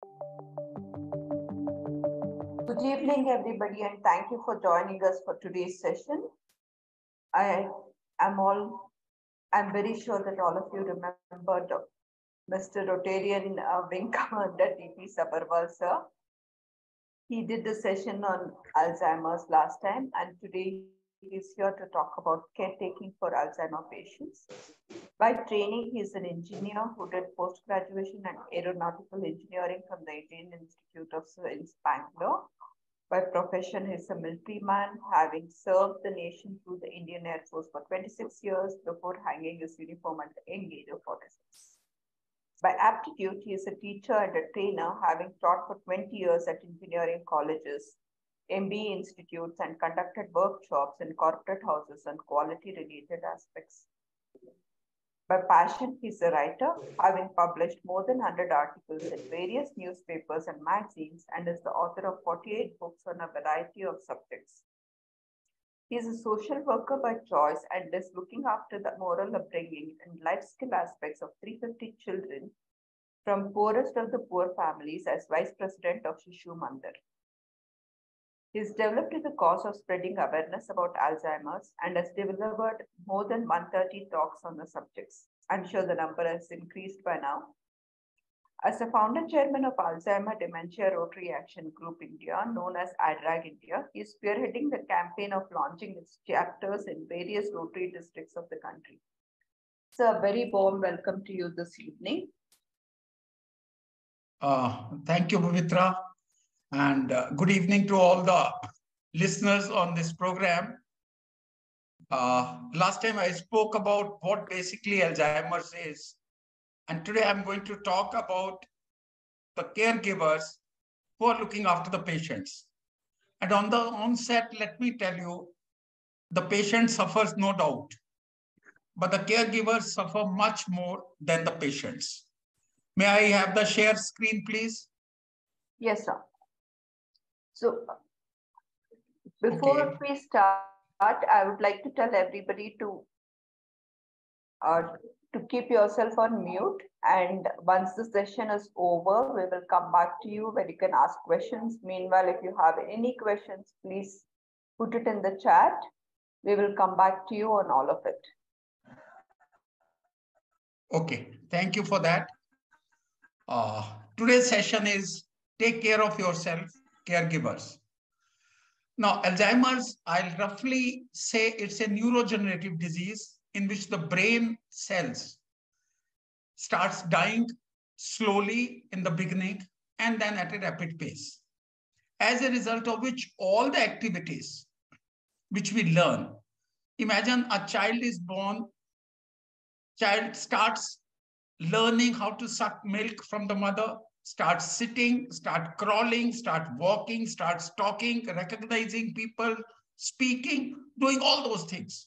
Good evening, everybody, and thank you for joining us for today's session. I am all. I'm very sure that all of you remember Mr. Rotarian Wing Commander T.P. Sabarwal, sir. He did the session on Alzheimer's last time, and today he's here to talk about caretaking for Alzheimer patients. By training, he's an engineer who did post-graduation in aeronautical engineering from the Indian Institute of Science, Bangalore. By profession, he's a military man, having served the nation through the Indian Air Force for 26 years before hanging his uniform at the young age of 46. By aptitude, he is a teacher and a trainer, having taught for 20 years at engineering colleges, MBA institutes, and conducted workshops in corporate houses on quality-related aspects. By passion, he's a writer, having published more than 100 articles in various newspapers and magazines, and is the author of 48 books on a variety of subjects. He is a social worker by choice and is looking after the moral upbringing and life skill aspects of 350 children from poorest of the poor families as Vice President of Shishu Mandir. He has developed the cause of spreading awareness about Alzheimer's and has delivered more than 130 talks on the subjects. I'm sure the number has increased by now. As a founder chairman of Alzheimer Dementia Rotary Action Group India, known as ADRAG India, he is spearheading the campaign of launching its chapters in various Rotary districts of the country. So, a very warm welcome to you this evening. Thank you, Pavitra, and good evening to all the listeners on this program. Last time I spoke about what basically Alzheimer's is, and today I'm going to talk about the caregivers who are looking after the patients. And on the onset, let me tell you, the patient suffers no doubt, but the caregivers suffer much more than the patients. May I have the share screen, please? Yes, sir. So, before we start, I would like to tell everybody to keep yourself on mute. And once the session is over, we will come back to you where you can ask questions. Meanwhile, if you have any questions, please put it in the chat. We will come back to you on all of it. Okay, thank you for that. Today's session is Take Care of Yourself, Caregivers. Now, Alzheimer's, I'll roughly say it's a neurodegenerative disease in which the brain cells starts dying slowly in the beginning and then at a rapid pace. As a result of which all the activities which we learn, imagine a child is born, child starts learning how to suck milk from the mother, start sitting, start crawling, start walking, starts talking, recognizing people, speaking, doing all those things.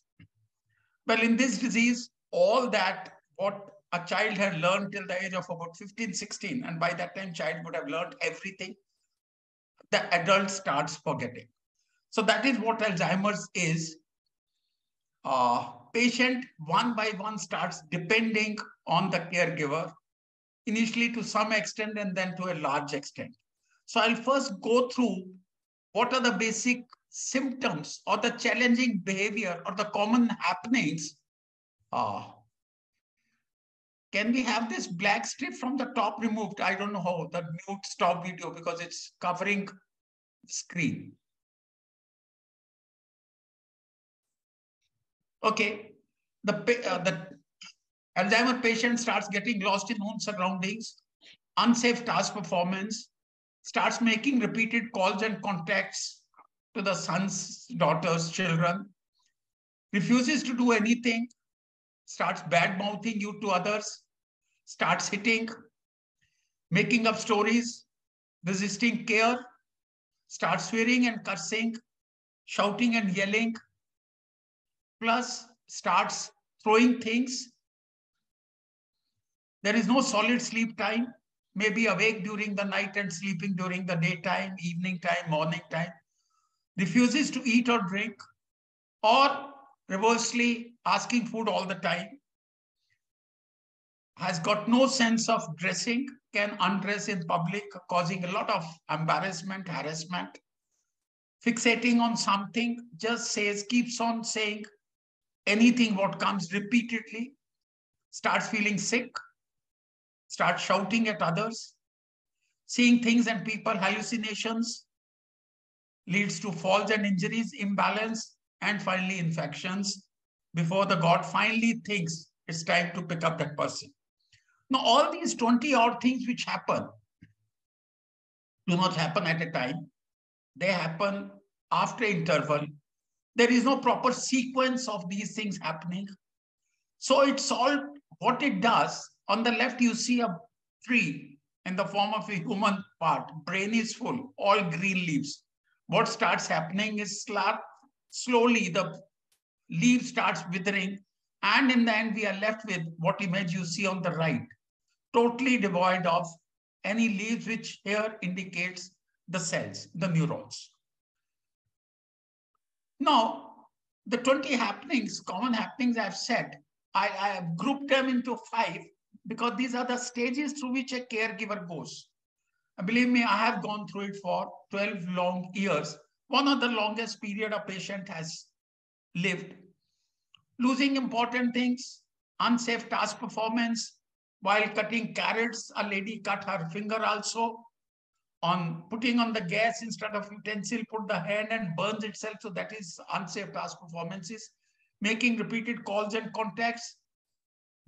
Well, in this disease, all that what a child had learned till the age of about 15, 16, and by that time, child would have learned everything, the adult starts forgetting. So that is what Alzheimer's is. Patient one by one starts depending on the caregiver, initially to some extent and then to a large extent. So I'll first go through what are the basic symptoms or the challenging behavior or the common happenings. Can we have this black strip from the top removed? I don't know how, the mute stop video because it's covering the screen. Okay, the Alzheimer patient starts getting lost in own surroundings, unsafe task performance, starts making repeated calls and contacts to the sons, daughters, children, refuses to do anything, starts bad-mouthing you to others, starts hitting, making up stories, resisting care, starts swearing and cursing, shouting and yelling, plus starts throwing things. There is no solid sleep time, may be awake during the night and sleeping during the daytime, evening time, morning time, refuses to eat or drink, or reversely asking food all the time, has got no sense of dressing, can undress in public, causing a lot of embarrassment, harassment, fixating on something, just says, keeps on saying anything what comes repeatedly, starts feeling sick, starts shouting at others, seeing things and people, hallucinations, leads to falls and injuries, imbalance, and finally infections before the God finally thinks it's time to pick up that person. Now, all these 20 odd things which happen do not happen at a time. They happen after interval. There is no proper sequence of these things happening. So it's all what it does. On the left, you see a tree in the form of a human part. Brain is full, all green leaves. What starts happening is slowly the leaf starts withering. And in the end, we are left with what image you see on the right, totally devoid of any leaves, which here indicates the cells, the neurons. Now, the 20 happenings, common happenings I've said, I have grouped them into 5 because these are the stages through which a caregiver goes. And believe me, I have gone through it for 12 long years, one of the longest period a patient has lived. Losing important things, unsafe task performance. While cutting carrots, a lady cut her finger also. On putting on the gas instead of utensil, put the hand and burns itself. So that is unsafe task performances. Making repeated calls and contacts.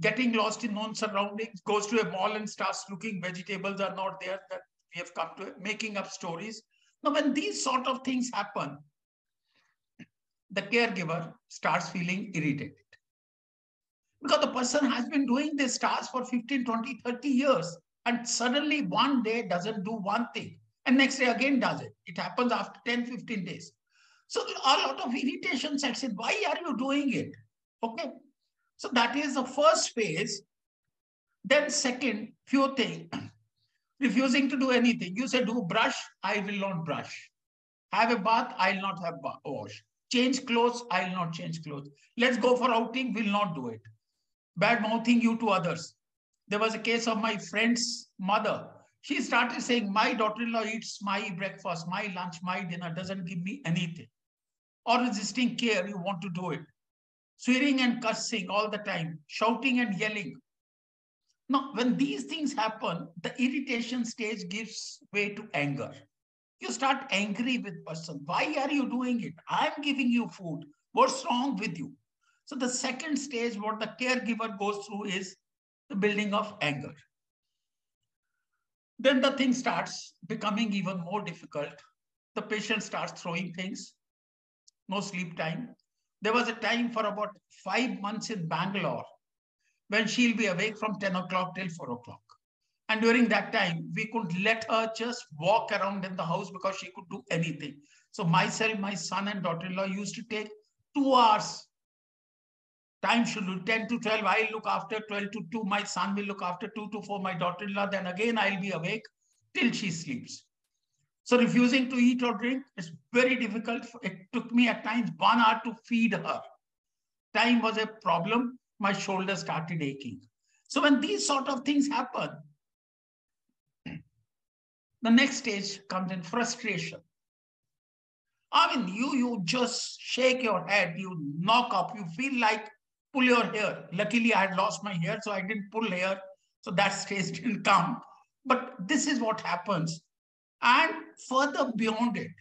Getting lost in known surroundings. Goes to a mall and starts looking, vegetables are not there. That we have come to it. Making up stories. Now, when these sort of things happen, the caregiver starts feeling irritated. Because the person has been doing this task for 15, 20, 30 years. And suddenly one day doesn't do one thing. And next day again does it. It happens after 10, 15 days. So a lot of irritation sets in. Why are you doing it? Okay. So that is the first phase. Then second, few things. Refusing to do anything. You say do brush, I will not brush. Have a bath, I will not have wash. Change clothes, I will not change clothes. Let's go for outing, will not do it. Bad mouthing you to others. There was a case of my friend's mother. She started saying, my daughter-in-law eats my breakfast, my lunch, my dinner, doesn't give me anything. Or resisting care, you want to do it. Swearing and cursing all the time, shouting and yelling. Now, when these things happen, the irritation stage gives way to anger. You start angry with person. Why are you doing it? I'm giving you food. What's wrong with you? So the second stage, what the caregiver goes through is the building of anger. Then the thing starts becoming even more difficult. The patient starts throwing things, no sleep time. There was a time for about 5 months in Bangalore when she'll be awake from 10 o'clock till 4 o'clock. And during that time, we could let her just walk around in the house because she could do anything. So myself, my son and daughter-in-law used to take 2 hours. Time should do 10 to 12. I'll look after 12 to 2. My son will look after 2 to 4. My daughter-in-law, then again, I'll be awake till she sleeps. So refusing to eat or drink is very difficult. It took me at times 1 hour to feed her. Time was a problem. My shoulders started aching. So when these sort of things happen, the next stage comes in frustration. I mean, you just shake your head, you knock up, you feel like pull your hair. Luckily, I had lost my hair, so I didn't pull hair. So that stage didn't come. But this is what happens. And further beyond it,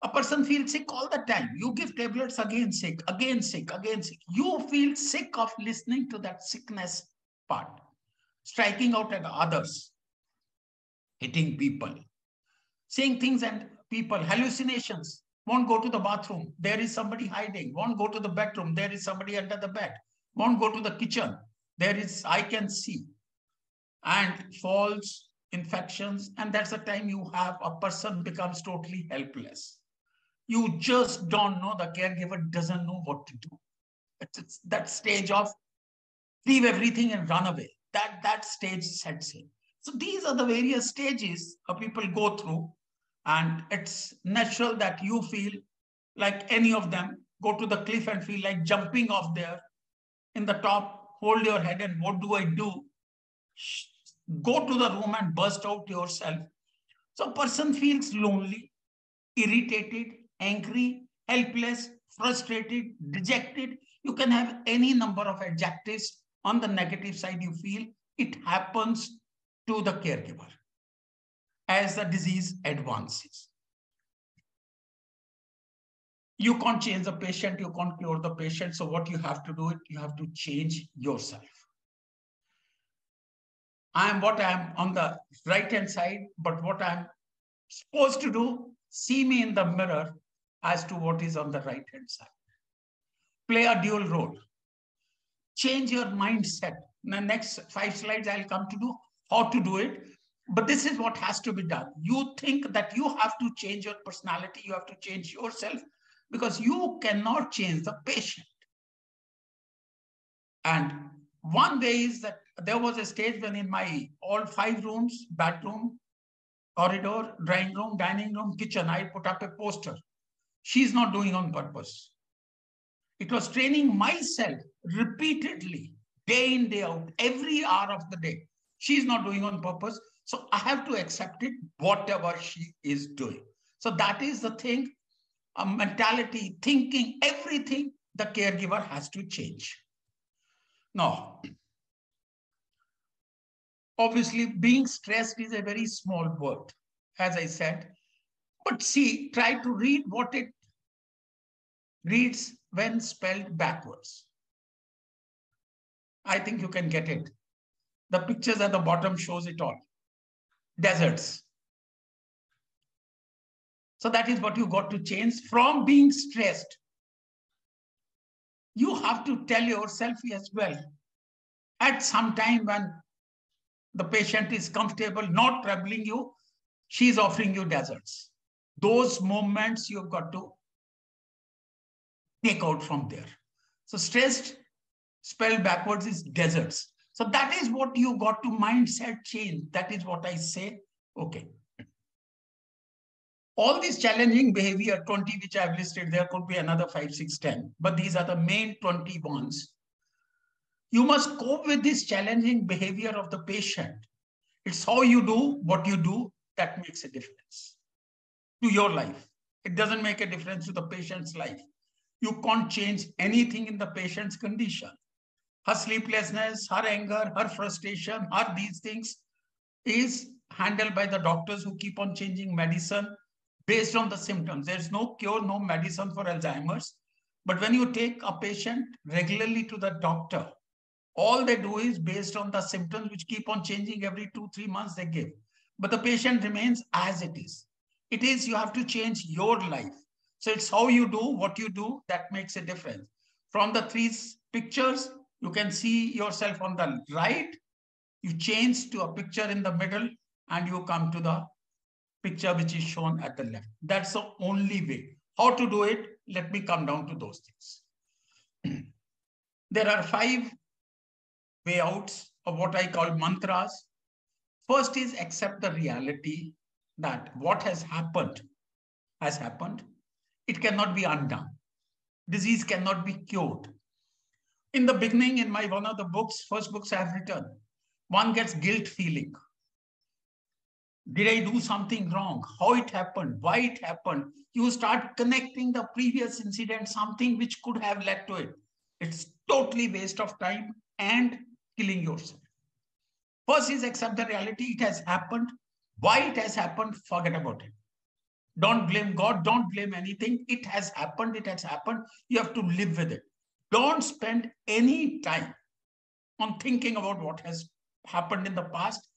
a person feels sick all the time. You give tablets, again sick, again sick, again sick. You feel sick of listening to that sickness part, striking out at others, hitting people, seeing things and people, hallucinations. Won't go to the bathroom, there is somebody hiding. Won't go to the bedroom, there is somebody under the bed. Won't go to the kitchen, there is, I can see. And falls, infections, and that's the time you have a person becomes totally helpless. You just don't know, the caregiver doesn't know what to do. It's that stage of leave everything and run away. That stage sets in. So these are the various stages people go through. And it's natural that you feel like any of them, go to the cliff and feel like jumping off there in the top, hold your head and what do I do? Go to the room and burst out yourself. So a person feels lonely, irritated, angry, helpless, frustrated, dejected. You can have any number of adjectives on the negative side you feel. It happens to the caregiver as the disease advances. You can't change the patient, you can't cure the patient. So what you have to do, you have to change yourself. I am what I am on the right-hand side, but what I'm supposed to do, see me in the mirror as to what is on the right-hand side. Play a dual role. Change your mindset. In the next 5 slides, I'll come to do how to do it. But this is what has to be done. You think that you have to change your personality, you have to change yourself, because you cannot change the patient. And one way is that there was a stage when in my all 5 rooms, bathroom, corridor, drawing room, dining room, kitchen, I put up a poster. She's not doing on purpose. It was training myself repeatedly, day in, day out, every hour of the day. She's not doing on purpose. So I have to accept it, whatever she is doing. So that is the thing, a mentality, thinking, everything the caregiver has to change. Now, obviously, being stressed is a very small word, as I said. But see, try to read what it reads when spelled backwards. I think you can get it. The pictures at the bottom shows it all. Deserts. So that is what you got to change from being stressed. You have to tell yourself as well, at some time when the patient is comfortable, not troubling you, she is offering you deserts. Those moments you've got to take out from there. So stressed, spelled backwards, is deserts. So that is what you got to mindset change. That is what I say. Okay. All these challenging behavior, 20 which I've listed, there could be another 5, 6, 10. But these are the main 20 ones. You must cope with this challenging behavior of the patient. It's how you do what you do that makes a difference to your life. It doesn't make a difference to the patient's life. You can't change anything in the patient's condition. Her sleeplessness, her anger, her frustration, her these things is handled by the doctors who keep on changing medicine based on the symptoms. There's no cure, no medicine for Alzheimer's. But when you take a patient regularly to the doctor, all they do is based on the symptoms which keep on changing every 2-3 months they give. But the patient remains as it is. It is you have to change your life. So it's how you do what you do that makes a difference. From the 3 pictures, you can see yourself on the right. You change to a picture in the middle and you come to the picture which is shown at the left. That's the only way. How to do it? Let me come down to those things. There are 5 way outs of what I call mantras. First is accept the reality that what has happened has happened. It cannot be undone. Disease cannot be cured. In the beginning, in my one of the books, first books I have written, one gets guilt feeling. Did I do something wrong? How it happened? Why it happened? You start connecting the previous incident, something which could have led to it. It's totally waste of time and killing yourself. First is accept the reality. It has happened. Why it has happened, forget about it. Don't blame God. Don't blame anything. It has happened. It has happened. You have to live with it. Don't spend any time on thinking about what has happened in the past.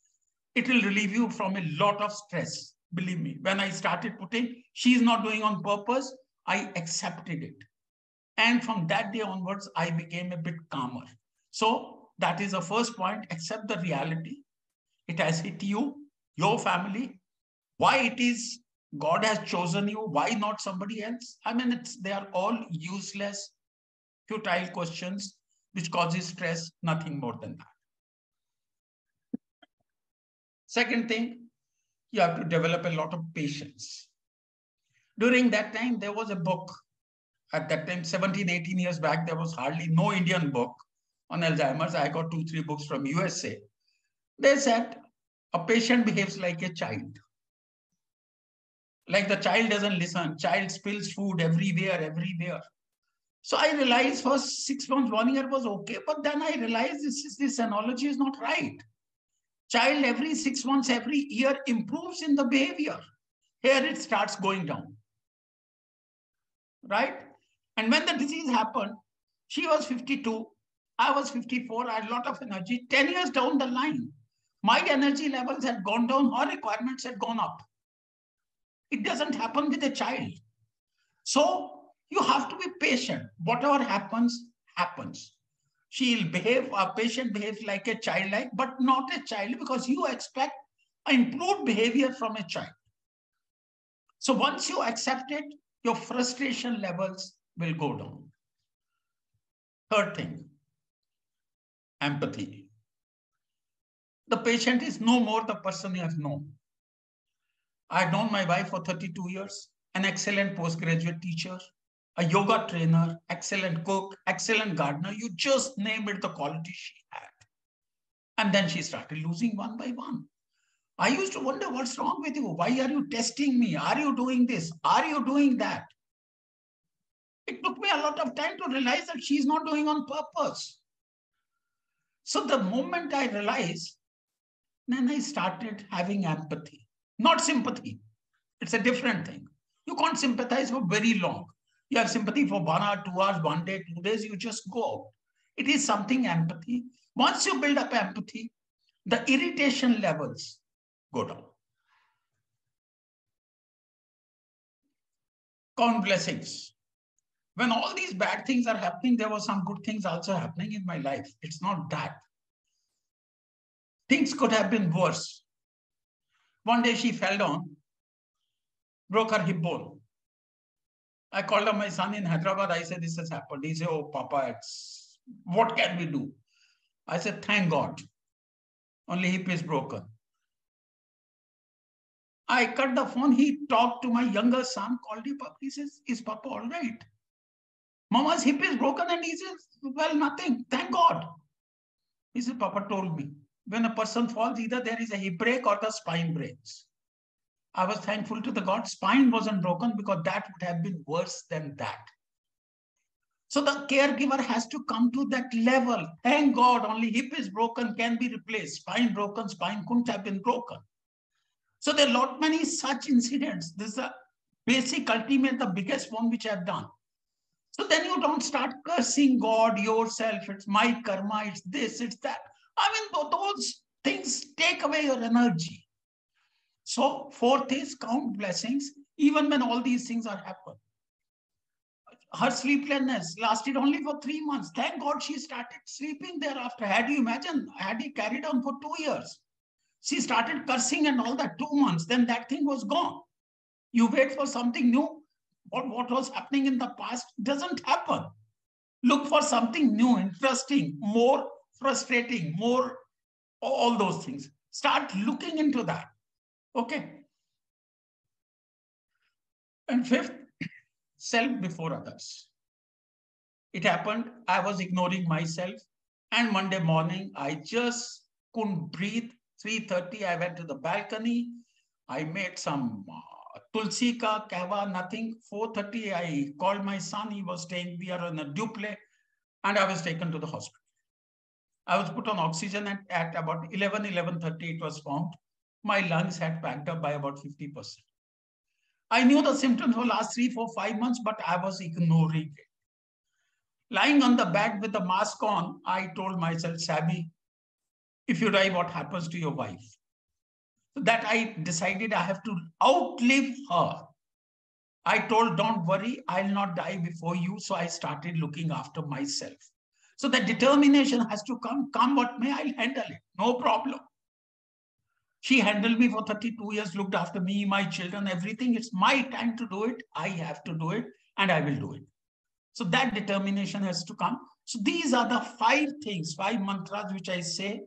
It will relieve you from a lot of stress. Believe me, when I started putting, she's not doing on purpose, I accepted it. And from that day onwards, I became a bit calmer. So that is the first point. Accept the reality. It has hit you, your family. Why it is God has chosen you? Why not somebody else? I mean, they are all useless, futile questions which causes stress, nothing more than that. Second thing, you have to develop a lot of patience. During that time, there was a book. At that time, 17, 18 years back, there was hardly no Indian book on Alzheimer's. I got 2-3 books from USA. They said a patient behaves like a child. Like the child doesn't listen. Child spills food everywhere. So I realized for 6 months, 1 year was okay. But then I realized this analogy is not right. Child every 6 months, every year improves in the behavior. Here it starts going down. Right? And when the disease happened, she was 52. I was 54. I had a lot of energy. 10 years down the line, my energy levels had gone down. Her requirements had gone up. It doesn't happen with a child. So you have to be patient. Whatever happens, happens. She'll behave, our patient behaves like a childlike, but not a child, because you expect improved behavior from a child. So once you accept it, your frustration levels will go down. Third thing, empathy. The patient is no more the person you have known. I had known my wife for 32 years, an excellent postgraduate teacher, a yoga trainer, excellent cook, excellent gardener. You just name it, the quality she had. And then she started losing one by one. I used to wonder, what's wrong with you? Why are you testing me? Are you doing this? Are you doing that? It took me a lot of time to realize that she's not doing on purpose. So the moment I realized, then I started having empathy, not sympathy. It's a different thing. You can't sympathize for very long. You have sympathy for 1 hour, 2 hours, 1 day, 2 days, you just go out. It is something empathy. Once you build up empathy, the irritation levels go down. Count blessings. When all these bad things are happening, there were some good things also happening in my life. It's not that. Things could have been worse. One day she fell down, broke her hip bone. I called up my son in Hyderabad. I said, this has happened. He said, oh, Papa, what can we do? I said, thank God. Only hip is broken. I cut the phone. He talked to my younger son, called him up. He says, is Papa all right? Mama's hip is broken. And he says, well, nothing. Thank God. He said, Papa told me, when a person falls, either there is a hip break or the spine breaks. I was thankful to the God. Spine wasn't broken, because that would have been worse than that. So the caregiver has to come to that level. Thank God, only hip is broken, can be replaced. Spine broken, spine couldn't have been broken. So there are lot many such incidents. This is a basic, ultimate, the biggest one which I've done. So then you don't start cursing God, yourself. It's my karma, it's this, it's that. I mean, those things take away your energy. So fourth is count blessings, even when all these things are happening. Her sleeplessness lasted only for 3 months. Thank God she started sleeping thereafter. Had you imagined, had he carried on for 2 years, she started cursing and all that 2 months, then that thing was gone. You wait for something new. What was happening in the past doesn't happen. Look for something new, interesting, more frustrating, more all those things. Start looking into that. Okay. And fifth, self before others. It happened, I was ignoring myself. And Monday morning, I just couldn't breathe. 3:30, I went to the balcony. I made some tulsi ka kahwa, nothing. 4:30, I called my son. He was staying, we are in a duplex. And I was taken to the hospital. I was put on oxygen at about 11:30, it was found. My lungs had packed up by about 50%. I knew the symptoms for last 3, 4, 5 months, but I was ignoring it. Lying on the bed with the mask on, I told myself, Sabby, if you die, what happens to your wife? So that I decided I have to outlive her. I told, don't worry, I'll not die before you. So I started looking after myself. So that determination has to come what may, I'll handle it. No problem. She handled me for 32 years, looked after me, my children, everything. It's my time to do it. I have to do it, and I will do it. So that determination has to come. So these are the 5 things, 5 mantras which I say.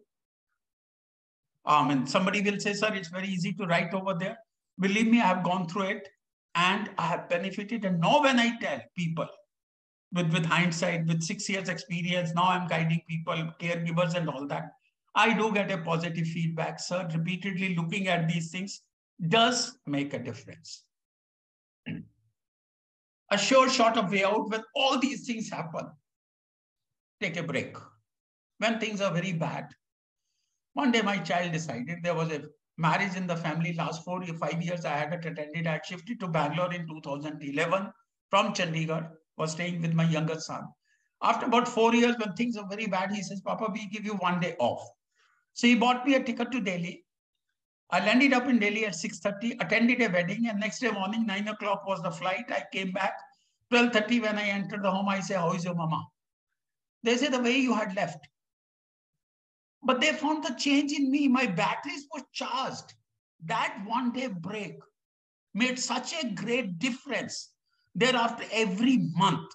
And somebody will say, sir, it's very easy to write over there. Believe me, I have gone through it and I have benefited. And now when I tell people, with hindsight, with 6 years experience, now I'm guiding people, caregivers and all that. I do get a positive feedback, sir. Repeatedly looking at these things does make a difference. A sure shot of way out when all these things happen. Take a break. When things are very bad. One day my child decided there was a marriage in the family. Last 4 or 5 years I hadn't attended. I had shifted to Bangalore in 2011 from Chandigarh, was staying with my younger son. After about 4 years, when things are very bad, he says, Papa, we give you 1 day off. So he bought me a ticket to Delhi. I landed up in Delhi at 6:30, attended a wedding, and next day morning, 9 o'clock was the flight. I came back. 12:30 when I entered the home, I say, how is your mama? They say, the way you had left. But they found the change in me. My batteries were charged. That 1 day break made such a great difference. Thereafter, every month,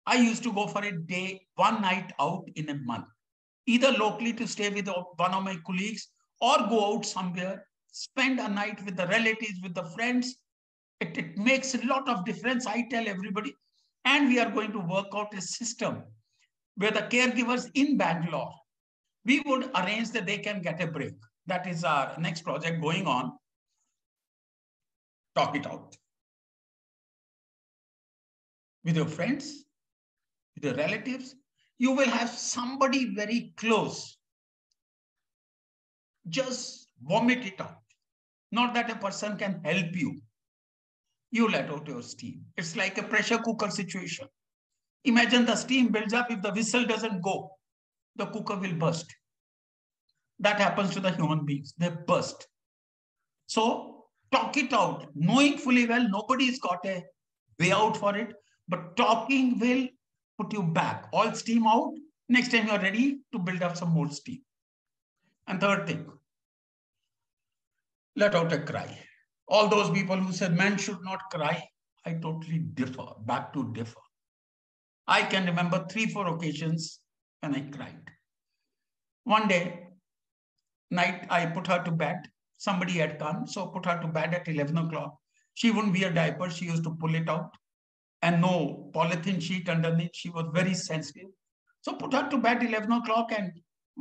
I used to go for a day, 1 night out in a month, either locally to stay with one of my colleagues or go out somewhere, spend a night with the relatives, with the friends. It makes a lot of difference. I tell everybody, and we are going to work out a system where the caregivers in Bangalore, we would arrange that they can get a break. That is our next project going on. Talk it out. With your friends, with your relatives, you will have somebody very close. Just vomit it out. Not that a person can help you. You let out your steam. It's like a pressure cooker situation. Imagine the steam builds up. If the whistle doesn't go, the cooker will burst. That happens to the human beings. They burst. So talk it out, knowing fully well nobody's got a way out for it, but talking will put you back. All steam out. Next time you're ready to build up some more steam. And third thing, let out a cry. All those people who said men should not cry, I totally differ, back to differ. I can remember 3-4 occasions when I cried. One day, night, I put her to bed. Somebody had come, so put her to bed at 11 o'clock. She wouldn't wear diaper. She used to pull it out and no polythene sheet underneath. She was very sensitive. So put her to bed 11 o'clock and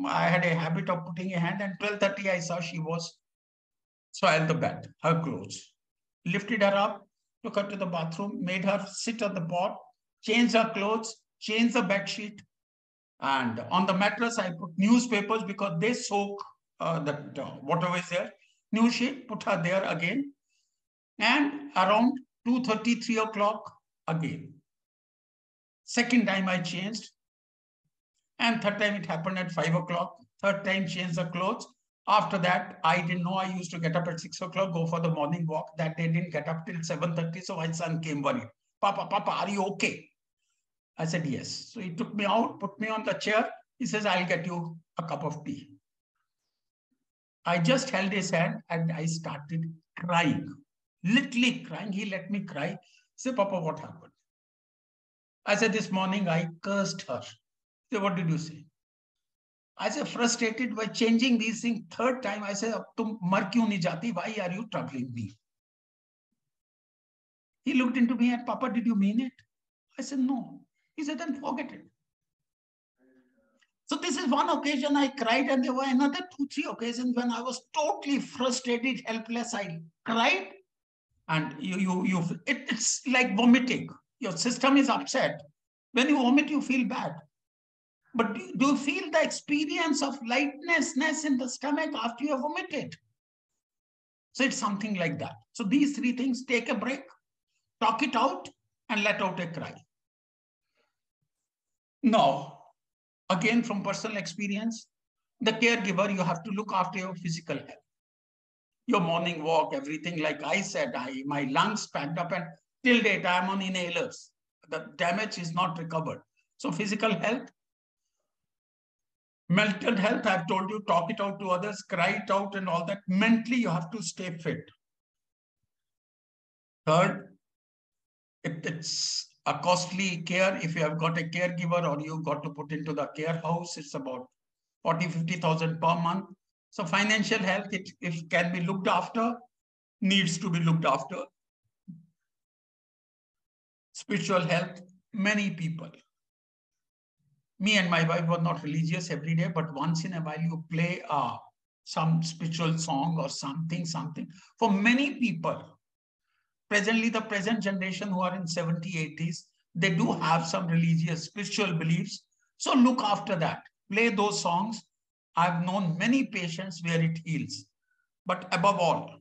I had a habit of putting a hand, and 12:30 I saw she was soiled the bed, her clothes. Lifted her up, took her to the bathroom, made her sit on the pot, changed her clothes, changed the bed sheet. And on the mattress, I put newspapers because they soak whatever is there. New sheet, put her there again. And around 2:30, 3 o'clock again. Second time I changed. And third time it happened at 5 o'clock. Third time changed the clothes. After that, I didn't know. I used to get up at 6 o'clock, go for the morning walk. That day didn't get up till 7:30. So my son came worried. Papa, are you okay? I said, yes. So he took me out, put me on the chair. He says, I'll get you a cup of tea. I just held his hand and I started crying, literally crying. He let me cry. He said, Papa, what happened? I said, this morning I cursed her. He said, what did you say? I said, frustrated by changing these things. Third time, I said, tum mar kyun nahi jati? Why are you troubling me? He looked into me and, Papa, did you mean it? I said, no. He said, then forget it. So this is one occasion I cried, and there were another 2-3 occasions when I was totally frustrated, helpless. I cried, and it's like vomiting. Your system is upset. When you vomit, you feel bad. But do you feel the experience of lightness in the stomach after you have vomited? So it's something like that. So these 3 things: take a break, talk it out, and let out a cry. Now, again, from personal experience, the caregiver, you have to look after your physical health. Your morning walk, everything. Like I said, my lungs packed up, and till date, I'm on inhalers. The damage is not recovered. So physical health, mental health, I've told you, talk it out to others, cry it out and all that. Mentally, you have to stay fit. Third, it's a costly care. If you have got a caregiver or you got to put into the care house, it's about 40,000-50,000 per month. So financial health, if can be looked after, needs to be looked after. Spiritual health, many people. Me and my wife were not religious every day, but once in a while you play some spiritual song or something. For many people, presently the present generation who are in 70s, 80s, they do have some religious, spiritual beliefs. So look after that. Play those songs. I've known many patients where it heals. But above all,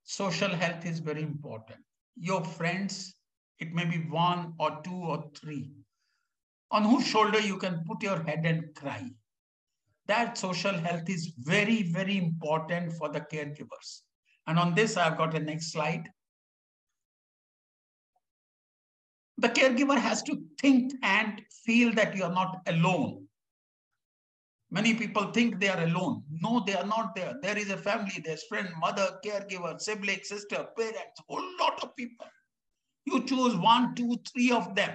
social health is very important. Your friends, it may be one or two or three, on whose shoulder you can put your head and cry. That social health is very, very important for the caregivers. And on this, I've got a next slide. The caregiver has to think and feel that you are not alone. Many people think they are alone. No, they are not there. There is a family, there's friend, mother, caregiver, sibling, sister, parents, a whole lot of people. You choose one, two, three of them.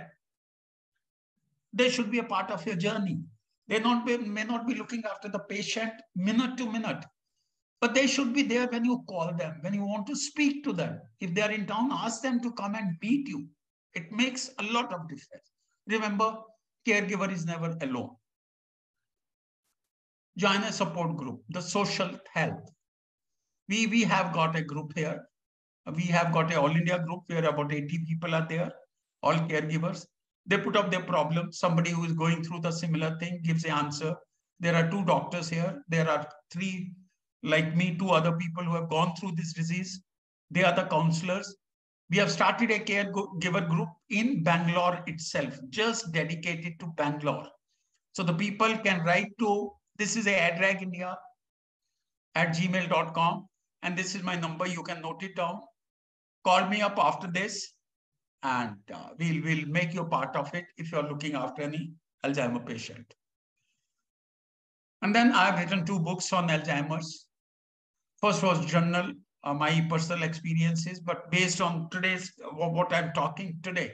They should be a part of your journey. They may not be looking after the patient minute to minute, but they should be there when you call them, when you want to speak to them. If they are in town, ask them to come and meet you. It makes a lot of difference. Remember, caregiver is never alone. Join a support group, the social health. We have got a group here. We have got an all India group where about 80 people are there, all caregivers. They put up their problem. Somebody who is going through the similar thing gives the answer. There are 2 doctors here. There are 3, like me, 2 other people who have gone through this disease. They are the counselors. We have started a caregiver group in Bangalore itself, just dedicated to Bangalore. So the people can write to, this is a adragindia at gmail.com. And this is my number. You can note it down. Call me up after this and we'll make you part of it if you're looking after any Alzheimer patient. And then I've written 2 books on Alzheimer's. First was journal, my personal experiences, but based on today's, what I'm talking today,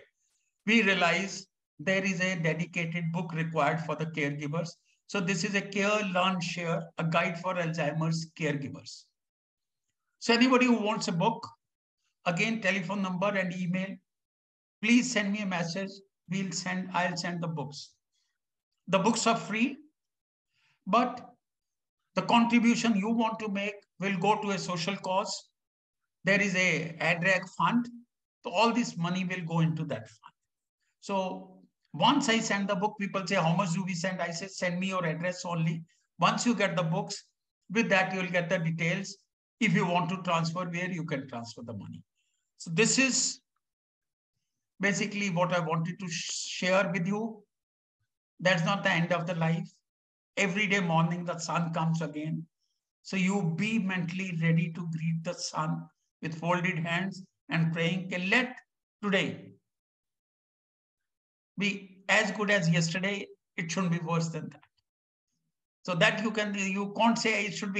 we realize there is a dedicated book required for the caregivers. So this is a Care, Learn, Share, a guide for Alzheimer's caregivers. So anybody who wants a book, again, telephone number and email, please send me a message. I'll send the books. The books are free, but the contribution you want to make will go to a social cause. There is a ADRAG fund. So all this money will go into that fund. So once I send the book, people say, how much do we send? I say, send me your address only. Once you get the books, with that, you'll get the details. If you want to transfer, where you can transfer the money. So this is basically what I wanted to share with you. That's not the end of the life. Every day morning, the sun comes again. So you be mentally ready to greet the sun with folded hands and praying, let today be as good as yesterday. It shouldn't be worse than that. So that you can't say it should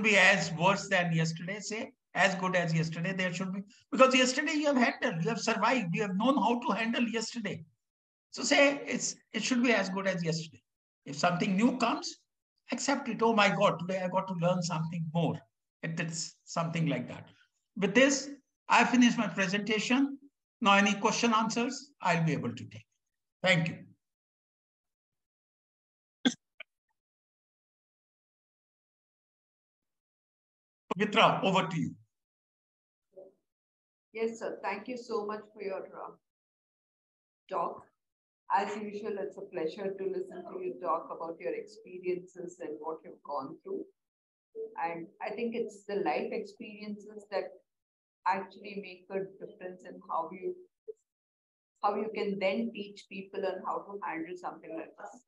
be as worse than yesterday. Say as good as yesterday. There should be, because yesterday you have handled, you have survived, you have known how to handle yesterday. So say it should be as good as yesterday. If something new comes, accept it. Oh my God, today I got to learn something more. It's something like that. With this, I finished my presentation. Now any question answers, I'll be able to take. Thank you. Pavitra, over to you. Yes, sir. Thank you so much for your talk. As usual, it's a pleasure to listen to you talk about your experiences and what you've gone through. And I think it's the life experiences that actually make a difference in how you can then teach people on how to handle something like this.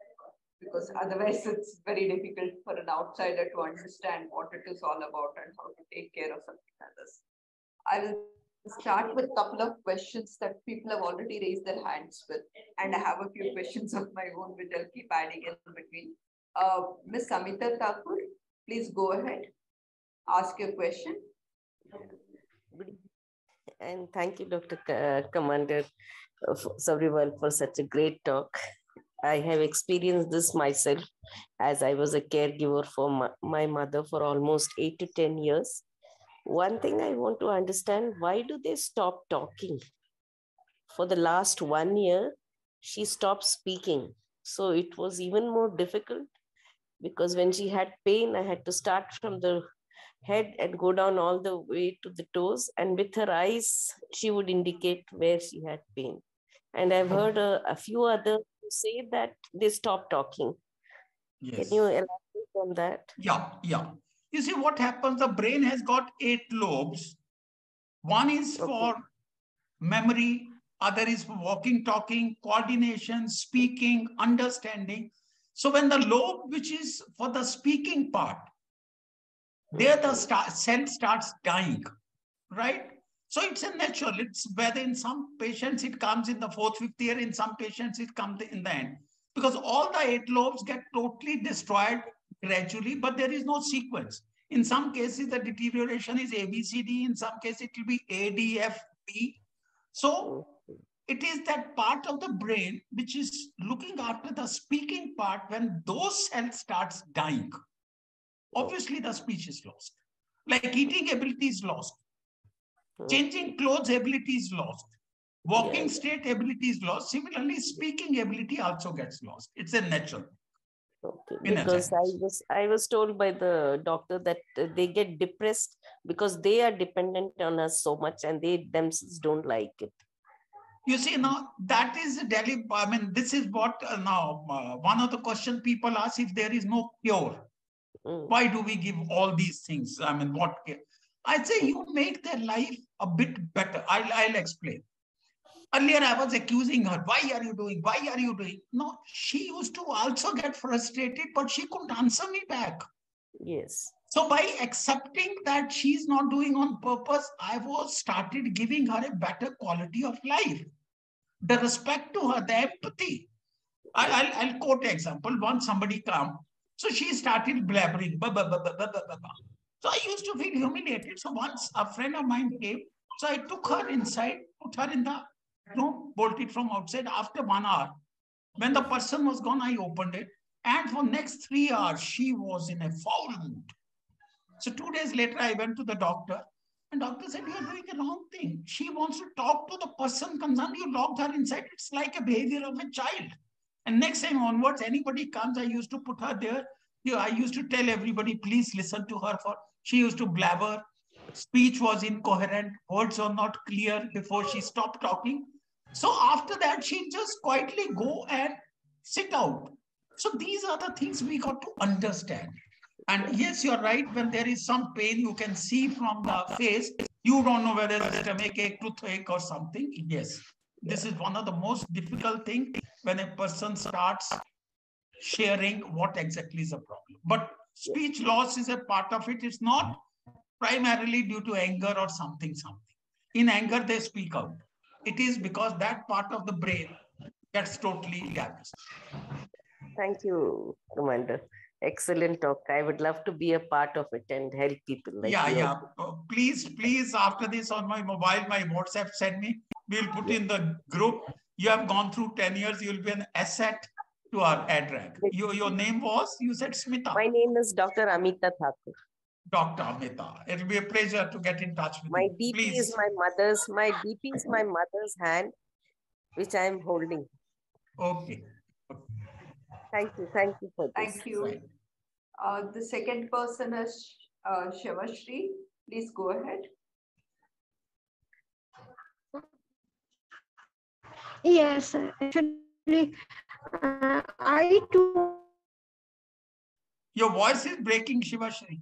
Because otherwise it's very difficult for an outsider to understand what it is all about and how to take care of something like this. I will start with a couple of questions that people have already raised their hands with. And I have a few questions of my own, which I'll keep adding in between. Ms. Samita Thakur, please go ahead. Ask your question. And thank you, Dr. Commander Sabriwal, for such a great talk. I have experienced this myself as I was a caregiver for my mother for almost 8 to 10 years. One thing I want to understand, why do they stop talking? for the last 1 year, she stopped speaking. So it was even more difficult because when she had pain, I had to start from the head and go down all the way to the toes. And with her eyes, she would indicate where she had pain. And I've heard a few others who say that they stopped talking. Yes. Can you elaborate on that? Yeah. You see what happens, the brain has got 8 lobes. One is for memory, other is for walking, talking, coordination, speaking, understanding. So when the lobe, which is for the speaking part, there the cell starts dying, right? So it's a natural, it's whether in some patients it comes in the 4th, 5th year, in some patients it comes in the end. Because all the 8 lobes get totally destroyed gradually, but there is no sequence. In some cases, the deterioration is A, B, C, D. In some cases, it will be A, D, F, B. So it is that part of the brain which is looking after the speaking part. When those cells starts dying, obviously the speech is lost. Like eating ability is lost. Changing clothes ability is lost. Walking straight ability is lost. Similarly, speaking ability also gets lost. It's a natural. Okay. Because I was told by the doctor that they get depressed because they are dependent on us so much and they themselves don't like it. You see, now that is Delhi. I mean, this is what one of the questions people ask: if there is no cure, why do we give all these things? I mean, what? I say you make their life a bit better. I'll explain. Earlier, I was accusing her. Why are you doing? Why are you doing? No, she used to also get frustrated, but she couldn't answer me back. Yes. So by accepting that she's not doing on purpose, I was started giving her a better quality of life. The respect to her, the empathy. I'll quote an example. Once somebody come, so she started blabbering. So I used to feel humiliated. So once a friend of mine came, so I took her inside, put her in the room, bolted from outside. After 1 hour, when the person was gone, I opened it. And for next 3 hours, she was in a foul mood. So 2 days later, I went to the doctor. And doctor said, you are doing a wrong thing. She wants to talk to the person concerned. You locked her inside. It's like a behavior of a child. And next time onwards, anybody comes, I used to put her there. I used to tell everybody, please listen to her. She used to blabber. Speech was incoherent. Words were not clear before she stopped talking. So after that, she'd just quietly go and sit out. So these are the things we got to understand. And yes, you're right. When there is some pain, you can see from the face. You don't know whether it's stomach ache, toothache, or something. Yes, this is one of the most difficult things when a person starts sharing what exactly is the problem. But speech loss is a part of it. It's not primarily due to anger or something. In anger, they speak out. It is because that part of the brain gets totally damaged. Thank you, Commander. Excellent talk. I would love to be a part of it and help people like you. Yeah. Please, after this on my mobile, my WhatsApp, send me. We'll put in the group. You have gone through 10 years. You'll be an asset to our ADRAC. Your name was, you said Smita. My name is Dr. Amita Thakur. Dr. Amita. It'll be a pleasure to get in touch with you. My DP is my mother's hand, which I am holding. Okay. Thank you for this. Thank you. The second person is Shivashri. Please go ahead. Yes, actually, I too. Your voice is breaking, Shivashri.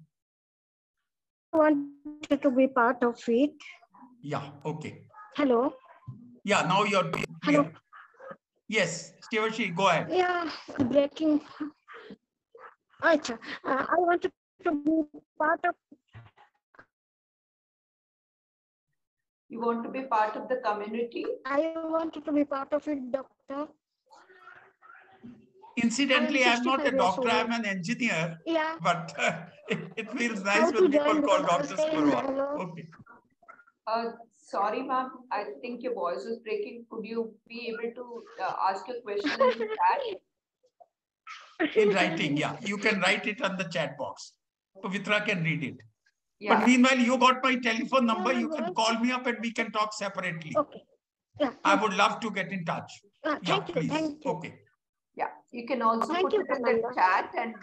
I wanted to be part of it. Yeah, okay. Hello. Yeah, now you're clear. Hello. Yes, Shivashri, go ahead. Yeah, breaking. I wanted to be part of. You want to be part of the community? I wanted to be part of it, doctor. Incidentally, I'm not a doctor, I'm an engineer. Yeah. But it feels nice when people call doctors for Okay. Sorry, ma'am. I think your voice is breaking. Could you be able to ask your question in the chat? In writing, yeah. You can write it on the chat box. Pavitra can read it. Yeah. But meanwhile, you got my telephone number. You can call me up and we can talk separately. Okay. Yeah. I would love to get in touch. Yeah, Thank you. please. Thank you. Okay. Yeah, you can also Thank put you, it in the Commander. chat, and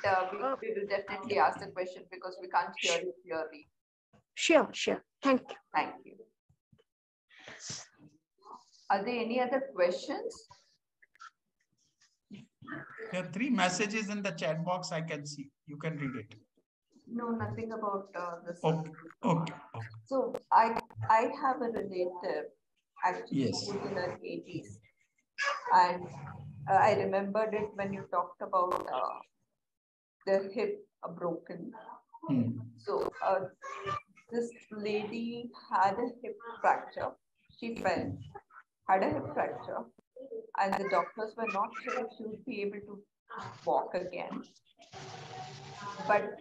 we will definitely ask the question because we can't hear you clearly. Sure, sure. Thank you. Thank you. Are there any other questions? There are 3 messages in the chat box I can see. You can read it. No, nothing about this. Okay. Okay. So I have a relative actually Yes. who's in her 80s, and I remembered it when you talked about the hip broken. So this lady had a hip fracture. She fell, had a hip fracture, and the doctors were not sure if she would be able to walk again. But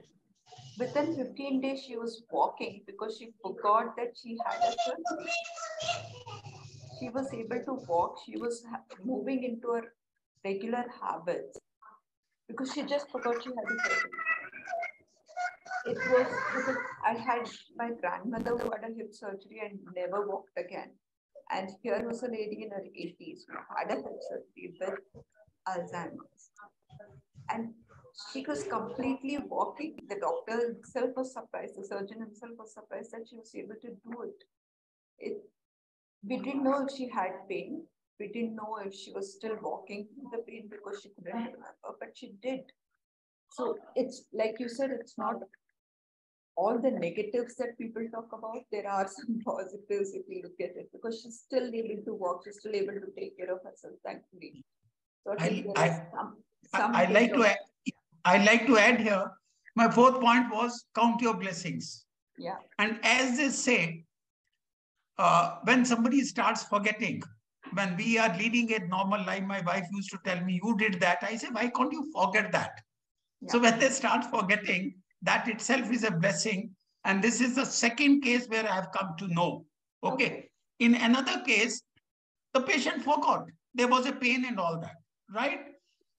within 15 days, she was walking because she forgot that she had a surgery. She was able to walk. She was moving into her regular habits because she just forgot she had a surgery. It was because I had my grandmother who had a hip surgery and never walked again. And here was a lady in her 80s who had a hip surgery with Alzheimer's. And she was completely walking. The doctor himself was surprised, the surgeon himself was surprised that she was able to do it. We didn't know if she had pain. We didn't know if she was still walking with the pain because she couldn't remember, but she did. So it's like you said, it's not all the negatives that people talk about. There are some positives if you look at it, because she's still able to walk, she's still able to take care of herself, thankfully. So at least there is some I like to add here, my 4th point was count your blessings. Yeah. And as they say, when somebody starts forgetting, when we are leading a normal life, my wife used to tell me, you did that. I say, why can't you forget that? Yeah. So when they start forgetting, that itself is a blessing. And this is the 2nd case where I have come to know. Okay. In another case, the patient forgot. There was a pain and all that, right?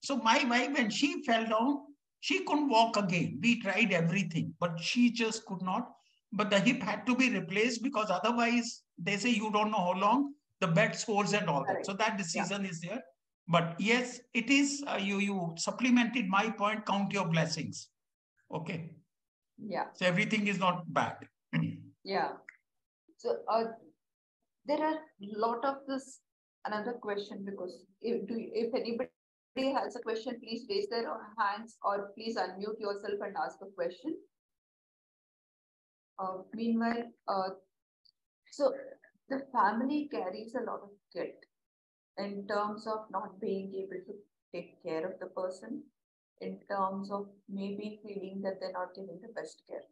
So my wife, when she fell down, she couldn't walk again. We tried everything, but she just could not. But the hip had to be replaced because otherwise they say you don't know how long the bed sores and all that. So that decision is there. But yes, it is, you supplemented my point, count your blessings. Okay. Yeah. So everything is not bad. Yeah. So there are a lot of this, another question, because if anybody has a question, please raise their hands or please unmute yourself and ask a question. Meanwhile, so the family carries a lot of guilt in terms of not being able to take care of the person, in terms of maybe feeling that they're not giving the best care.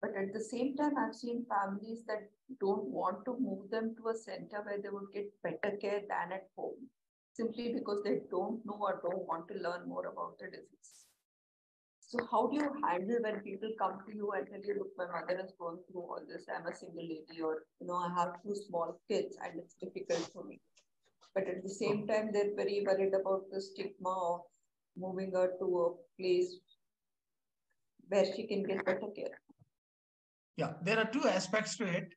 But at the same time, I've seen families that don't want to move them to a center where they would get better care than at home, simply because they don't know or don't want to learn more about the disease. So how do you handle when people come to you and tell you, look, my mother is going through all this, I'm a single lady, or, I have 2 small kids and it's difficult for me. But at the same time, they're very worried about the stigma of moving her to a place where she can get better care. Yeah, there are 2 aspects to it.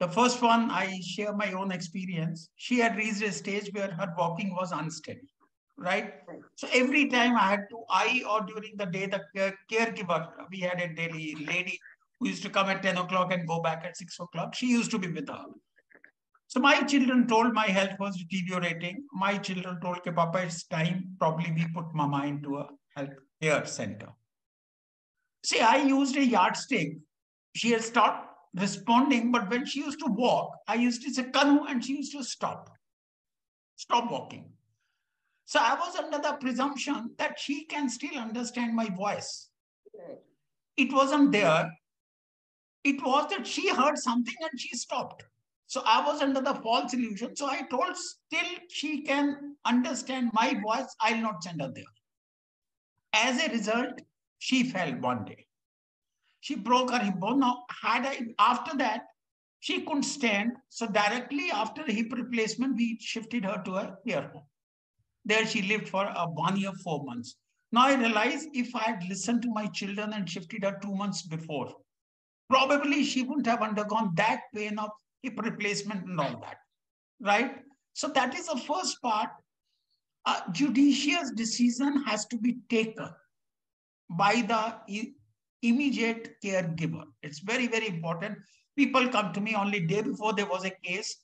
The first one, I share my own experience. She had reached a stage where her walking was unsteady, right? So every time I had to, or during the day, the caregiver, we had a daily lady who used to come at 10 o'clock and go back at 6 o'clock. She used to be with her. So my children told my health was deteriorating. My children told, okay, Papa, it's time. Probably we put Mama into a health care center. See, I used a yardstick. She had stopped responding, but when she used to walk, I used to say, Kanu, and she used to stop walking. So I was under the presumption that she can still understand my voice. It wasn't there. It was that she heard something and she stopped. So I was under the false illusion. So I told, still she can understand my voice, I'll not send her there. As a result, she fell one day. She broke her hip bone. Now, after that, she couldn't stand. So directly after hip replacement, we shifted her to a care home. There she lived for 1 year, 4 months. Now I realize if I had listened to my children and shifted her 2 months before, probably she wouldn't have undergone that pain of hip replacement and all that. right? So that is the first part. A judicious decision has to be taken by the immediate caregiver. It's very, very important. People come to me only day before there was a case.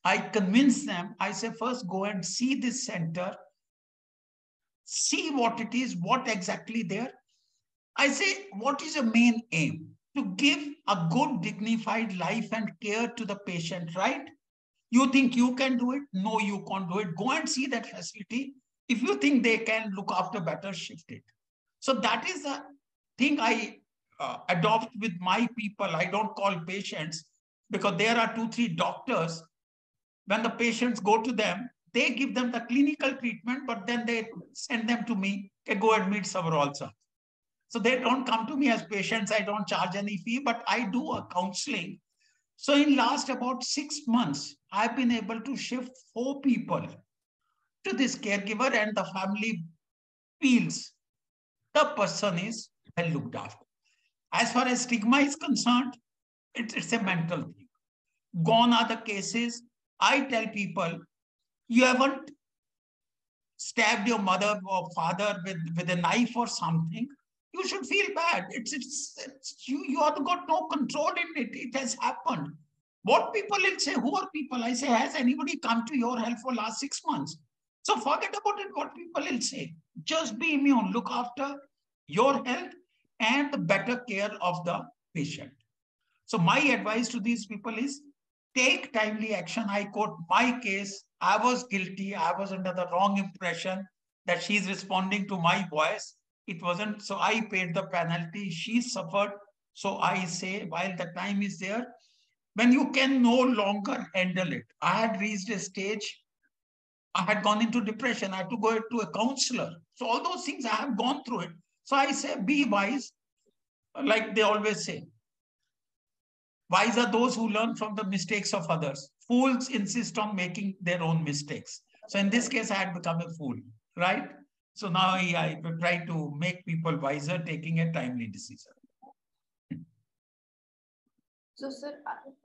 I convince them. I say, first go and see this center, see what it is, what exactly there. I say, what is your main aim? To give a good, dignified life and care to the patient, right? You think you can do it? No, you can't do it. Go and see that facility. If you think they can look after better, shift it. So that is the thing I adopt with my people. I don't call patients because there are 2, 3 doctors. When the patients go to them, they give them the clinical treatment, but then they send them to me. Okay, go and meet Savar also. So they don't come to me as patients. I don't charge any fee, but I do a counseling. So in last about 6 months, I've been able to shift 4 people to this caregiver, and the family feels the person is well looked after. As far as stigma is concerned, it's a mental thing. Gone are the cases. I tell people, you haven't stabbed your mother or father with a knife or something. You should feel bad. You have got no control in it. It has happened. What people will say, who are people? I say, has anybody come to your help for last 6 months? So forget about it, what people will say. Just be immune, look after your health and the better care of the patient. So my advice to these people is take timely action. I quote my case. I was guilty. I was under the wrong impression that she's responding to my voice. It wasn't. So I paid the penalty. She suffered. So I say, while the time is there, when you can no longer handle it. I had reached a stage, I had gone into depression. I had to go to a counselor. So all those things, I have gone through it. So I say, be wise, like they always say. Wise are those who learn from the mistakes of others. Fools insist on making their own mistakes. So in this case, I had become a fool, right? So now I try to make people wiser, taking a timely decision. So, sir,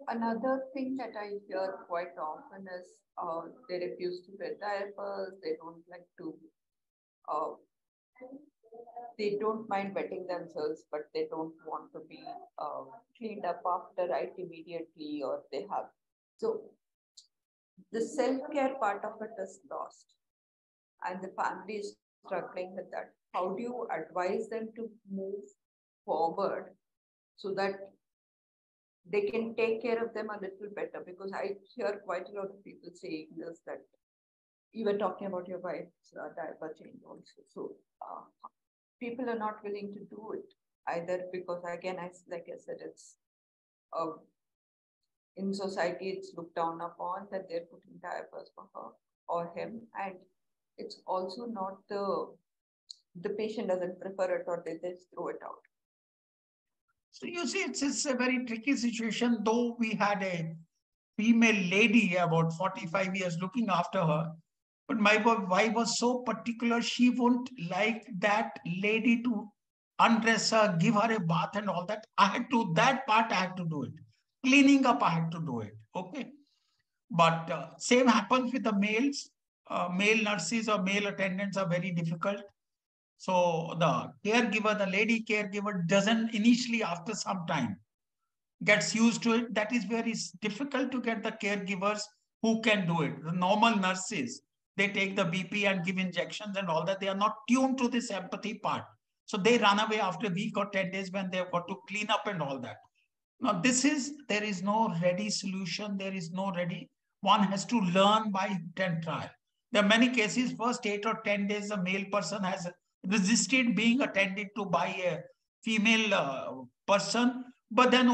another thing that I hear quite often is they refuse to wear diapers, they don't like to, they don't mind wetting themselves, but they don't want to be cleaned up after right immediately, or they have. So, the self-care part of it is lost, and the family is struggling with that. How do you advise them to move forward so that they can take care of them a little better? Because I hear quite a lot of people saying this, that you were talking about your wife's diaper change also. So people are not willing to do it either because, again, like I said, it's in society, it's looked down upon that they're putting diapers for her or him. And it's also not the patient doesn't prefer it, or they just throw it out. So you see, it's a very tricky situation, though we had a female lady about 45 years looking after her. But my wife was so particular, she wouldn't like that lady to undress her, give her a bath and all that. That part I had to do it. Cleaning up, I had to do it. Okay. But same happens with the males. Male nurses or male attendants are very difficult. So the caregiver, the lady caregiver doesn't initially, after some time, gets used to it. That is where it's difficult to get the caregivers who can do it. The normal nurses, they take the BP and give injections and all that. They are not tuned to this empathy part. So they run away after a week or 10 days when they've got to clean up and all that. Now there is no ready solution. There is no ready. One has to learn by 10 trial. There are many cases, first 8 or 10 days, a male person has resisted being attended to by a female person, but then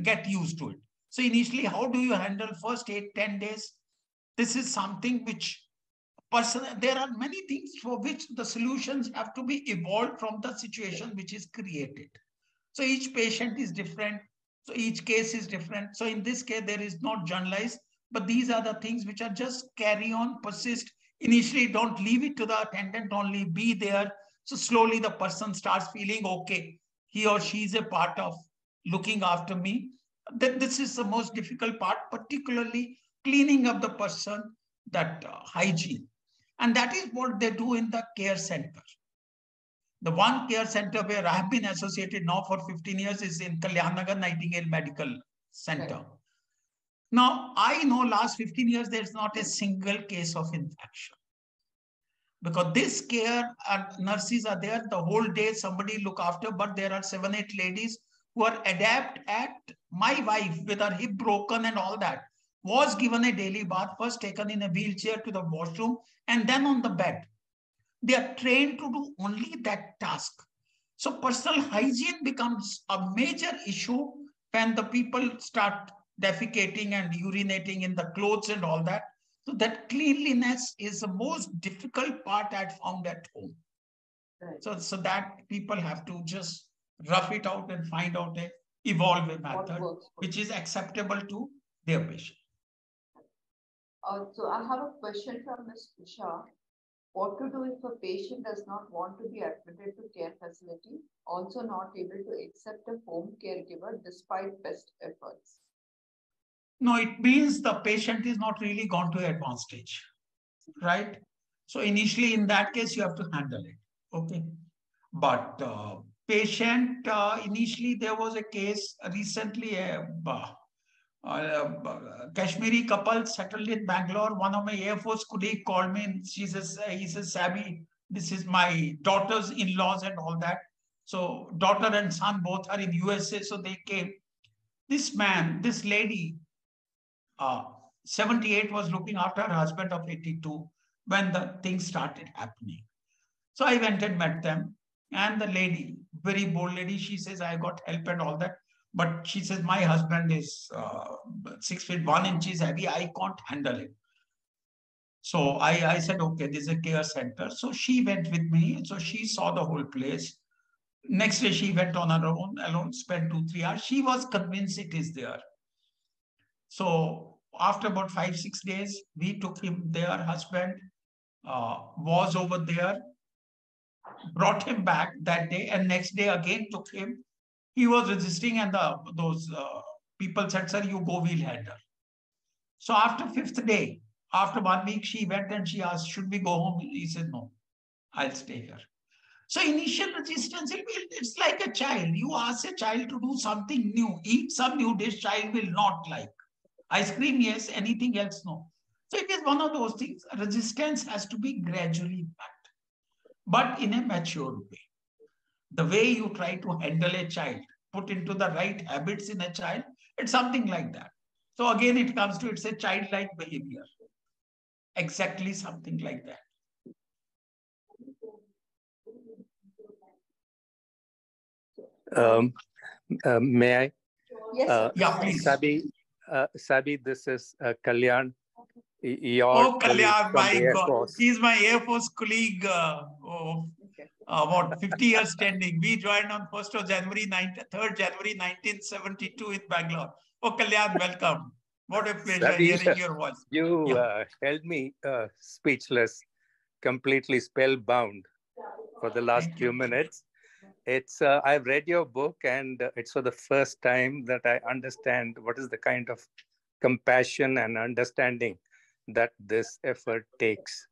get used to it. So initially, how do you handle first 8, 10 days? This is something which there are many things for which the solutions have to be evolved from the situation which is created. So each patient is different. So each case is different. So in this case, there is not generalized, but these are the things which are just carry on, persist. Initially, don't leave it to the attendant, only be there. So slowly the person starts feeling, okay, he or she is a part of looking after me. This is the most difficult part, particularly cleaning up the person, that hygiene. And that is what they do in the care center. The one care center where I have been associated now for 15 years is in Kalyan Nagar Nightingale Medical Center. Right. Now, I know last 15 years, there's not a single case of infection. Because this care nurses are there the whole day, somebody look after, but there are 7, 8 ladies who are adept at. My wife with her hip broken and all that was given a daily bath, first taken in a wheelchair to the washroom and then on the bed. They are trained to do only that task. So personal hygiene becomes a major issue when the people start defecating and urinating in the clothes and all that. So that cleanliness is the most difficult part I found at home. Right. So that people have to just rough it out and find out a evolve a method which is acceptable to their patient. So I have a question from Ms. Usha. What to do if a patient does not want to be admitted to care facility, also not able to accept a home caregiver despite best efforts? No, it means the patient is not really gone to advanced stage, right? So initially in that case, you have to handle it, okay? But patient, initially there was a case recently, Kashmiri couple settled in Bangalore. One of my Air Force colleague called me and he says, Sabi, this is my daughter's in-laws and all that. So daughter and son both are in USA, so they came. This man, this lady, 78 was looking after her husband of 82 when the things started happening. So I went and met them. And the lady, very bold lady, she says, I got help and all that. But she says, my husband is 6 feet 1 inches heavy. I can't handle it. So I said, okay, this is a care center. So she went with me. So she saw the whole place. Next day, she went on her own, alone, spent 2, 3 hours. She was convinced it is there. So after about 5, 6 days, we took him there. Husband was over there, brought him back that day, and next day again took him. He was resisting, and those people said, sir, you go, we'll handle. So after 5th day, after 1 week, she went and she asked, should we go home? He said, no, I'll stay here. So initial resistance, it's like a child. You ask a child to do something new, eat some new dish, child will not like. Ice cream, yes, anything else, no. So it is one of those things. Resistance has to be gradually met, but in a mature way. The way you try to handle a child, put into the right habits in a child, it's something like that. So again, it comes to, it's a childlike behavior. Exactly something like that. May I? Yes, yeah, please. Sabi, this is Kalyan. Your oh, Kalyan, from the my Air God. Force. He's my Air Force colleague about 50 years standing. We joined on 1st of January, 3rd January 1972 in Bangalore. Oh, Kalyan, welcome. What a pleasure Sabi, hearing your voice. You held me speechless, completely spellbound for the last few minutes. It's I've read your book, and it's for the first time that I understand what is the kind of compassion and understanding that this effort takes.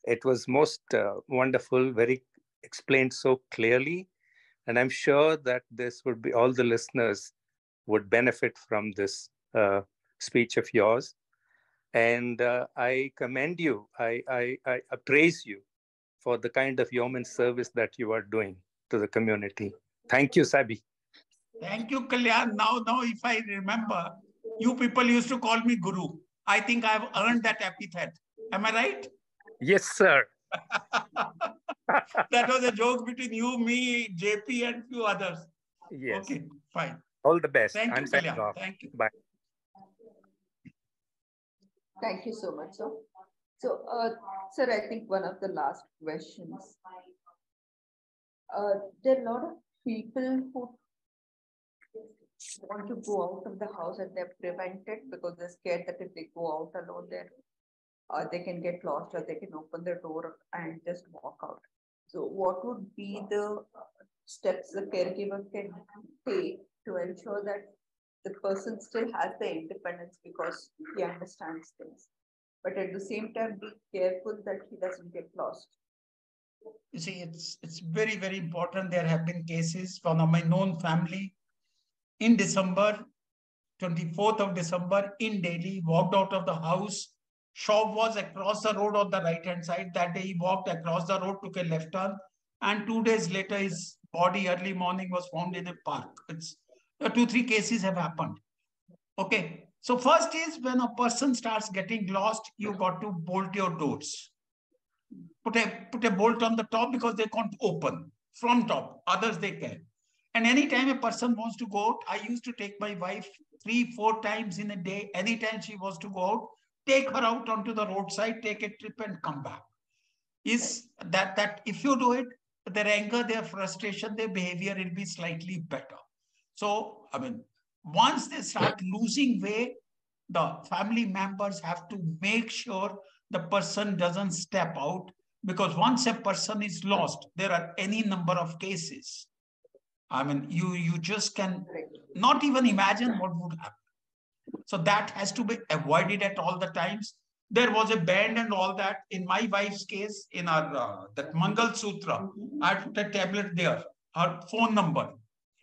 It was most wonderful, very explained so clearly, and I'm sure that this would be all the listeners would benefit from this speech of yours. And I commend you. I praise you for the kind of yeoman service that you are doing to the community. Thank you, Sabi. Thank you, Kalyan. Now, if I remember, you people used to call me Guru. I think I've earned that epithet. Am I right? Yes, sir. That was a joke between you, me, JP, and few others. Yes. Okay, fine. All the best. Thank you, Kalyan. Thank you. Bye. Thank you so much, sir. So, sir, I think one of the last questions. There are a lot of people who want to go out of the house and they're prevented because they're scared that if they go out alone, they can get lost or they can open the door and just walk out. So what would be the steps the caregiver can take to ensure that the person still has the independence because he understands things. But at the same time, be careful that he doesn't get lost. You see, it's very, very important. There have been cases from my known family in December, 24th of December in Delhi, walked out of the house. Shop was across the road on the right-hand side. That day he walked across the road, took a left turn, and 2 days later his body early morning was found in a park. It's 2-3 cases have happened. Okay. So first is when a person starts getting lost, you got to bolt your doors. Put a bolt on the top because they can't open from top. Others they can. And anytime a person wants to go out, I used to take my wife 3-4 times in a day. Anytime she wants to go out, take her out onto the roadside, take a trip and come back. Is that if you do it, their anger, their frustration, their behavior will be slightly better. So, I mean, once they start losing way, the family members have to make sure the person doesn't step out, because once a person is lost, there are any number of cases. I mean, you just can not even imagine what would happen. So that has to be avoided at all the times. There was a band and all that. In my wife's case, in our that Mangal Sutra, I put a tablet there, her phone number.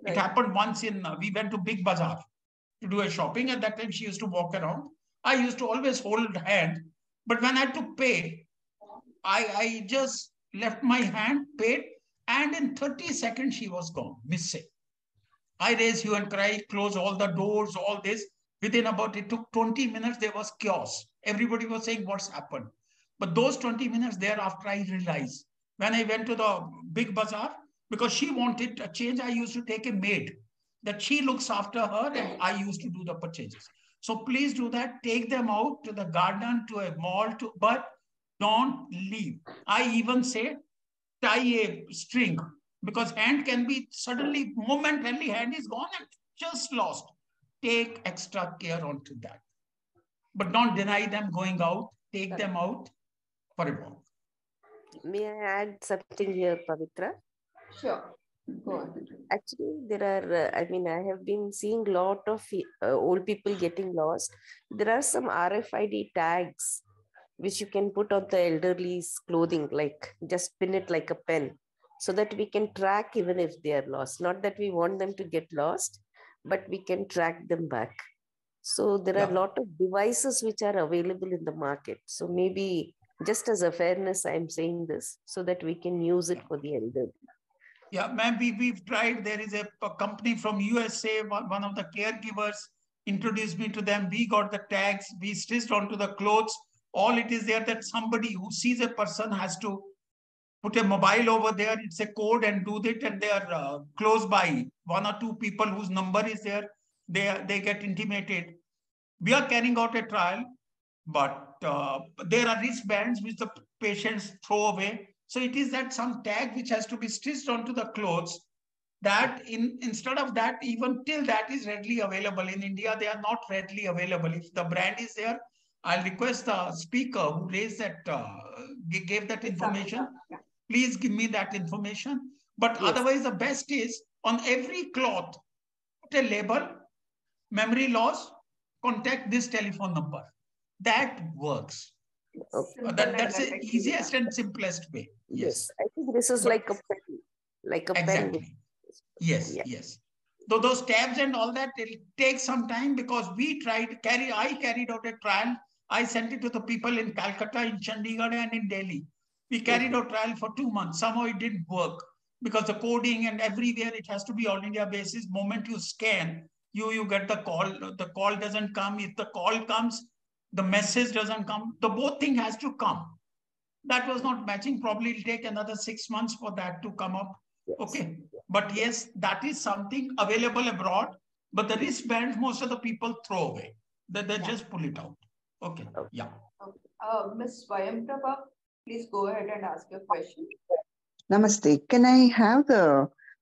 It happened once we went to Big Bazaar to do a shopping. At that time, she used to walk around. I used to always hold her hand. But when I had to pay, I just left my hand, paid, and in 30 seconds, she was gone, missing. I raised hue and cry, close all the doors, all this. Within it took 20 minutes, there was chaos. Everybody was saying, what's happened? But those 20 minutes thereafter, I realized when I went to the Big Bazaar, because she wanted a change, I used to take a maid that she looks after her and I used to do the purchases. So please do that. Take them out to the garden, to a mall, but don't leave. I even say tie a string, because hand can be suddenly, momentarily, hand is gone and just lost. Take extra care onto that. But don't deny them going out. Take them out for a walk. May I add something here, Pavitra? Sure. Go on. Actually, there are, I have been seeing a lot of old people getting lost. There are some RFID tags which you can put on the elderly's clothing, like just pin it like a pen, so that we can track even if they are lost. Not that we want them to get lost, but we can track them back. So there are a lot of devices which are available in the market. So maybe just as a fairness, I'm saying this so that we can use it for the elderly. Yeah, ma'am, we've tried. There is a company from USA, one of the caregivers introduced me to them. We got the tags, we stitched onto the clothes. All it is there that somebody who sees a person has to put a mobile over there. It's a code and do it, and they are close by. 1 or 2 people whose number is there, they get intimated. We are carrying out a trial, but there are wristbands which the patients throw away. So it is that some tag which has to be stitched onto the clothes, that instead of that, even till that is readily available. In India, they are not readily available. If the brand is there, I'll request the speaker who raised that, gave that information. Please give me that information. But otherwise, the best is on every cloth, put a label, memory loss, contact this telephone number. That works. That's the easiest and simplest way. Yes, I think this is like a pen. Like a exactly. pen. Yes, yes. Though those tabs and all that, it'll take some time, because we tried, I carried out a trial. I sent it to the people in Calcutta, in Chandigarh, and in Delhi. We carried out trial for 2 months. Somehow it didn't work, because the coding and everywhere, it has to be all India basis. Moment you scan, you get the call. The call doesn't come. If the call comes, the message doesn't come. The both thing has to come. That was not matching. Probably it'll take another 6 months for that to come up. Okay. But yes, that is something available abroad. But the wristbands, most of the people throw away. They just pull it out. Okay. Yeah. Ms. Swayamprabha, please go ahead and ask your question. Namaste. Can I have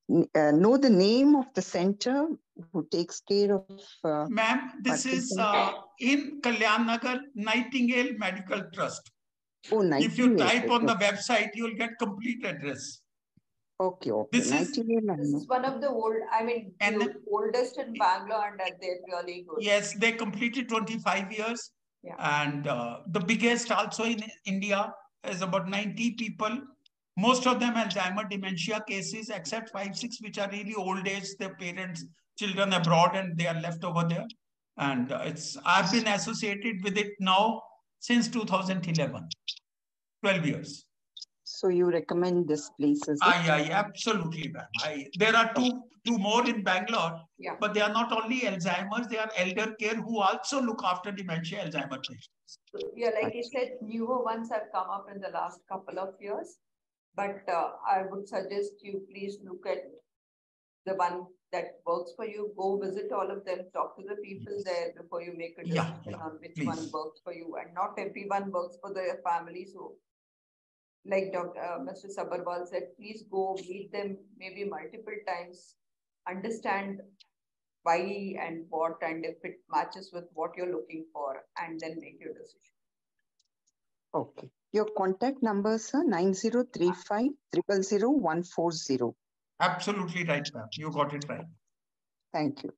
know the name of the center who takes care of? Ma'am, this is in Kalyan Nagar, Nightingale Medical Trust. Oh, Nightingale. If you type on the website, you'll get complete address. Okay, okay. This is Nightingale. This is one of the oldest in Bangalore, and they're really good. Yes, they completed 25 years. Yeah. And the biggest also in India is about 90 people. Most of them Alzheimer dementia cases, except 5-6, which are really old age. Their parents, children abroad, and they are left over there. And I've been associated with it now since 2011, 12 years. So you recommend this place as well? Yeah, absolutely, ma'am. There are two more in Bangalore, Yeah. but they are not only Alzheimer's, they are elder care who also look after dementia Alzheimer patients. So, yeah, like I said, newer ones have come up in the last couple of years, but I would suggest you please look at the one that works for you. Go visit all of them, talk to the people there before you make a decision on which one works for you. And not everyone works for their family. So like Mr. Sabharwal said, please go meet them maybe multiple times, understand why and what, and if it matches with what you're looking for, and then make your decision. Okay. Your contact number, sir, 9035 000 140. Absolutely right, ma'am. You got it right. Thank you.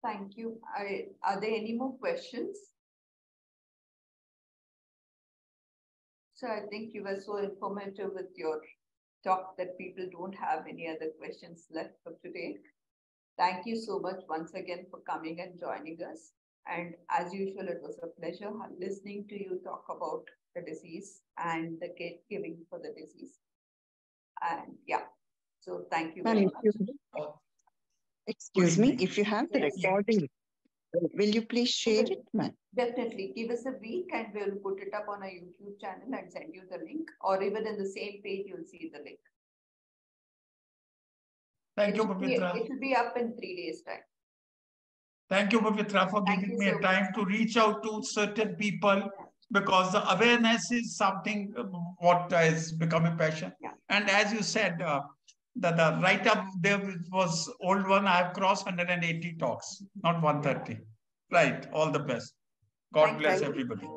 Thank you. Are there any more questions? So I think you were so informative with your talk that people don't have any other questions left for today. Thank you so much once again for coming and joining us. And as usual, it was a pleasure listening to you talk about the disease and the caregiving for the disease. And yeah, so thank you very much. Excuse me, if you have the recording, will you please share it, ma'am? Definitely. Give us a week and we'll put it up on our YouTube channel and send you the link, or even in the same page, you'll see the link. Thank you, Pavitra. It will be up in 3 days' time. Thank you, Pavitra, for giving me a time to reach out to certain people, because the awareness is something what has become a passion. Yeah. And as you said, the write-up there was old one. I have crossed 180 talks, not 130. Right. All the best. God bless everybody.